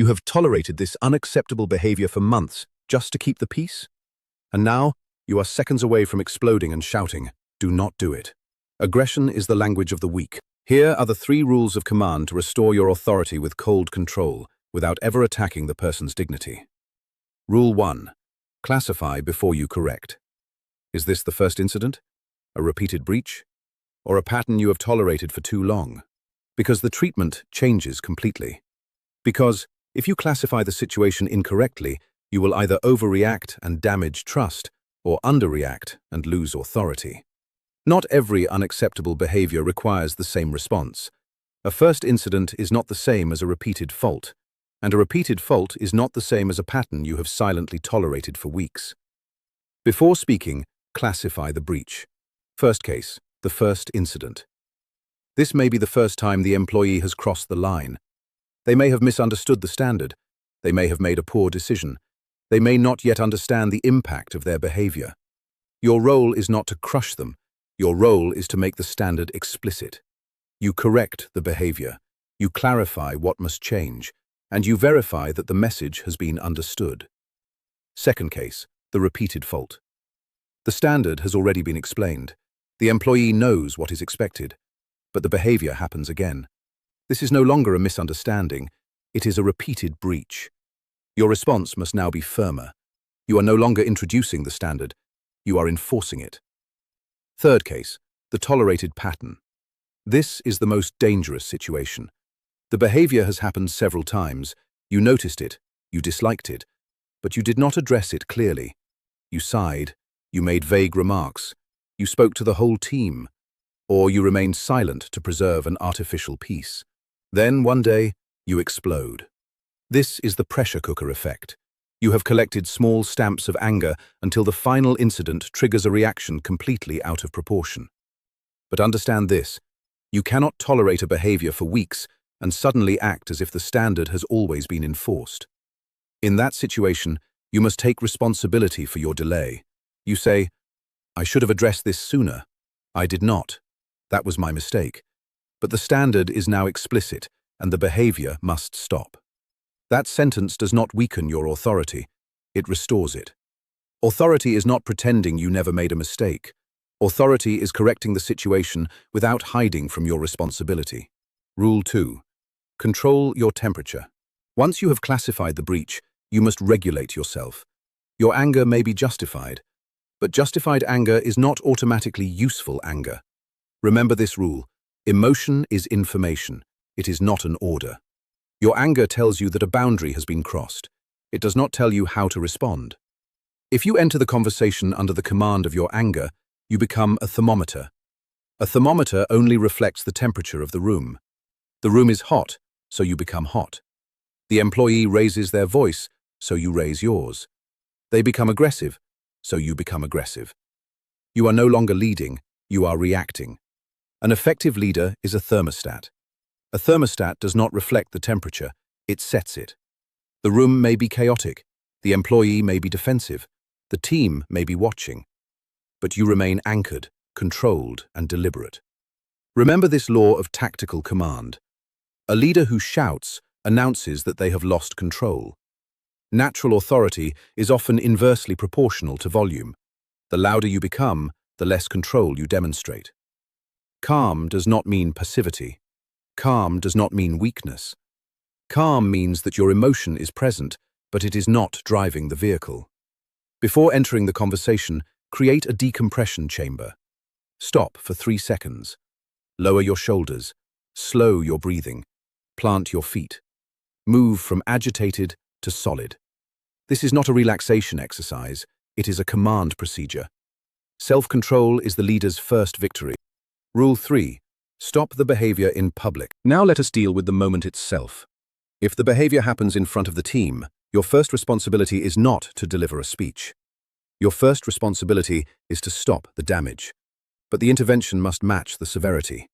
You have tolerated this unacceptable behavior for months just to keep the peace? And now, you are seconds away from exploding and shouting, "Do not do it." Aggression is the language of the weak. Here are the 3 rules of command to restore your authority with cold control, without ever attacking the person's dignity. Rule 1. Classify before you correct. Is this the first incident? A repeated breach? Or a pattern you have tolerated for too long? Because the treatment changes completely. Because if you classify the situation incorrectly, you will either overreact and damage trust, or underreact and lose authority. Not every unacceptable behavior requires the same response. A first incident is not the same as a repeated fault, and a repeated fault is not the same as a pattern you have silently tolerated for weeks. Before speaking, classify the breach. First case, the first incident. This may be the first time the employee has crossed the line. They may have misunderstood the standard. They may have made a poor decision. They may not yet understand the impact of their behavior. Your role is not to crush them. Your role is to make the standard explicit. You correct the behavior. You clarify what must change, and you verify that the message has been understood. Second case, the repeated fault. The standard has already been explained. The employee knows what is expected, but the behavior happens again. This is no longer a misunderstanding. It is a repeated breach. Your response must now be firmer. You are no longer introducing the standard. You are enforcing it. Third case, the tolerated pattern. This is the most dangerous situation. The behavior has happened several times. You noticed it, you disliked it, but you did not address it clearly. You sighed, you made vague remarks, you spoke to the whole team, or you remained silent to preserve an artificial peace. Then, one day, you explode. This is the pressure cooker effect. You have collected small stamps of anger until the final incident triggers a reaction completely out of proportion. But understand this, you cannot tolerate a behavior for weeks and suddenly act as if the standard has always been enforced. In that situation, you must take responsibility for your delay. You say, "I should have addressed this sooner. I did not. That was my mistake." But the standard is now explicit, and the behavior must stop. That sentence does not weaken your authority. It restores it. Authority is not pretending you never made a mistake. Authority is correcting the situation without hiding from your responsibility. Rule 2. Control your temperature. Once you have classified the breach, you must regulate yourself. Your anger may be justified, but justified anger is not automatically useful anger. Remember this rule: emotion is information. It is not an order. Your anger tells you that a boundary has been crossed. It does not tell you how to respond. If you enter the conversation under the command of your anger, you become a thermometer. A thermometer only reflects the temperature of the room. The room is hot, so you become hot. The employee raises their voice, so you raise yours. They become aggressive, so you become aggressive. You are no longer leading, you are reacting. An effective leader is a thermostat. A thermostat does not reflect the temperature, it sets it. The room may be chaotic, the employee may be defensive, the team may be watching, but you remain anchored, controlled, and deliberate. Remember this law of tactical command. A leader who shouts announces that they have lost control. Natural authority is often inversely proportional to volume. The louder you become, the less control you demonstrate. Calm does not mean passivity. Calm does not mean weakness. Calm means that your emotion is present, but it is not driving the vehicle. Before entering the conversation, create a decompression chamber. Stop for 3 seconds. Lower your shoulders. Slow your breathing. Plant your feet. Move from agitated to solid. This is not a relaxation exercise, it is a command procedure. Self-control is the leader's first victory. Rule 3. Stop the behavior in public. Now let us deal with the moment itself. If the behavior happens in front of the team, your first responsibility is not to deliver a speech. Your first responsibility is to stop the damage. But the intervention must match the severity.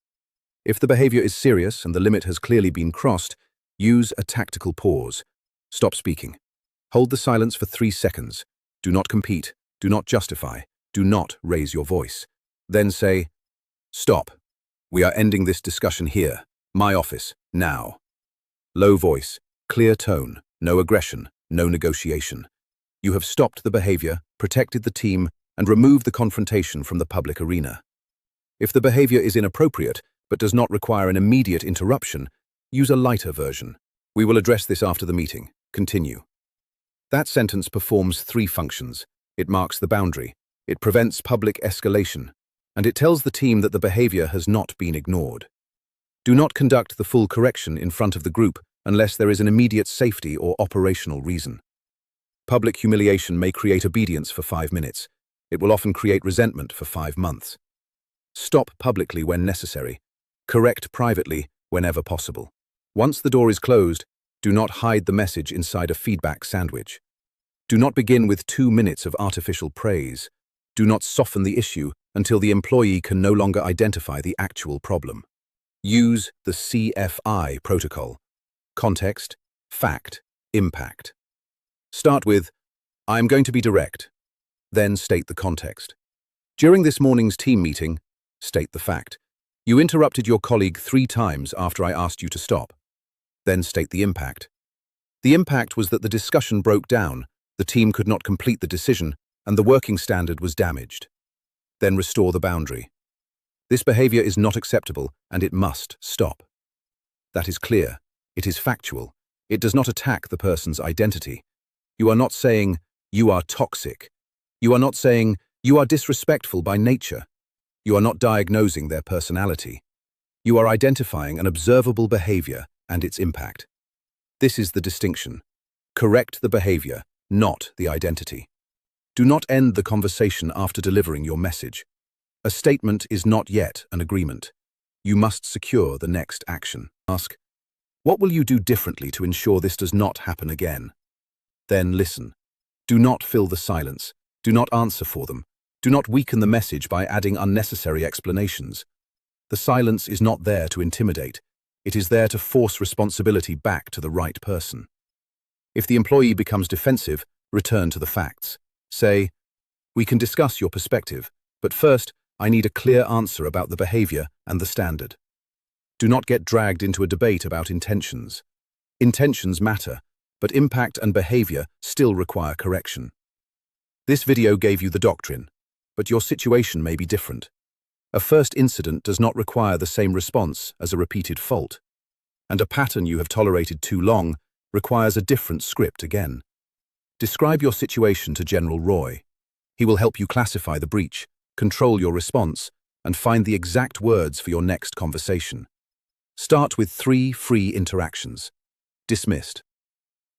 If the behavior is serious and the limit has clearly been crossed, use a tactical pause. Stop speaking. Hold the silence for 3 seconds. Do not compete. Do not justify. Do not raise your voice. Then say, "Stop. We are ending this discussion here. My office, now." Low voice. Clear tone, no aggression, no negotiation. You have stopped the behavior, protected the team, and removed the confrontation from the public arena. If the behavior is inappropriate, but does not require an immediate interruption, use a lighter version. We will address this after the meeting. Continue. That sentence performs three functions. It marks the boundary, it prevents public escalation, and it tells the team that the behavior has not been ignored. Do not conduct the full correction in front of the group unless there is an immediate safety or operational reason. Public humiliation may create obedience for 5 minutes. It will often create resentment for 5 months. Stop publicly when necessary. Correct privately whenever possible. Once the door is closed, do not hide the message inside a feedback sandwich. Do not begin with 2 minutes of artificial praise. Do not soften the issue until the employee can no longer identify the actual problem. Use the CFI protocol: context, fact, impact. Start with, "I am going to be direct." Then state the context. During this morning's team meeting, state the fact. You interrupted your colleague 3 times after I asked you to stop. Then state the impact. The impact was that the discussion broke down, the team could not complete the decision, and the working standard was damaged. Then restore the boundary. This behavior is not acceptable, and it must stop. That is clear. It is factual. It does not attack the person's identity. You are not saying, "You are toxic." You are not saying, "You are disrespectful by nature." You are not diagnosing their personality. You are identifying an observable behavior and its impact. This is the distinction. Correct the behavior, not the identity. Do not end the conversation after delivering your message. A statement is not yet an agreement. You must secure the next action. Ask, what will you do differently to ensure this does not happen again? Then listen. Do not fill the silence. Do not answer for them. Do not weaken the message by adding unnecessary explanations. The silence is not there to intimidate. It is there to force responsibility back to the right person. If the employee becomes defensive, return to the facts. Say, "We can discuss your perspective, but first, I need a clear answer about the behavior and the standard." Do not get dragged into a debate about intentions. Intentions matter, but impact and behavior still require correction. This video gave you the doctrine, but your situation may be different. A first incident does not require the same response as a repeated fault, and a pattern you have tolerated too long requires a different script again. Describe your situation to General Roy. He will help you classify the breach, control your response, and find the exact words for your next conversation. Start with 3 free interactions. Dismissed.